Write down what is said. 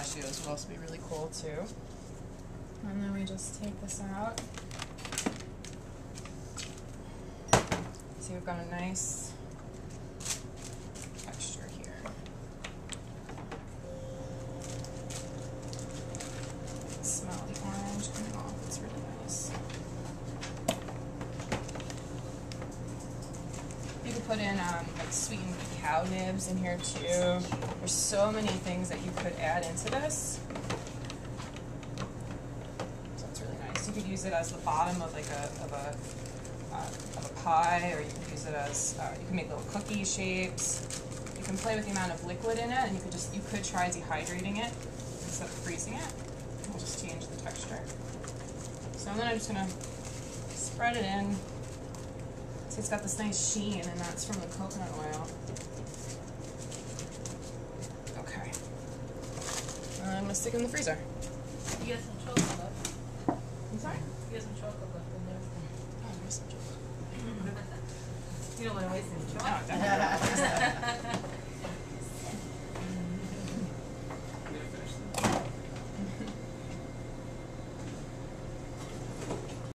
pistachios would also be really cool too. And then we just take this out. See, we've got a nice texture here. Smell the orange coming off, it's really nice. You could put in like sweetened cacao nibs in here too. There's so many things that you could add into this. So it's really nice. You could use it as the bottom of like a pie, or you could use it as you can make little cookie shapes. You can play with the amount of liquid in it, and you could try dehydrating it instead of freezing it. We'll just change the texture. So then I'm just gonna spread it in. See, it's got this nice sheen, and that's from the coconut oil. Okay. I'm gonna stick it in the freezer. You get some chocolate left. I'm sorry? You get some chocolate left in there. Oh, there's some chocolate. You don't want to waste any No, chocolate. definitely not.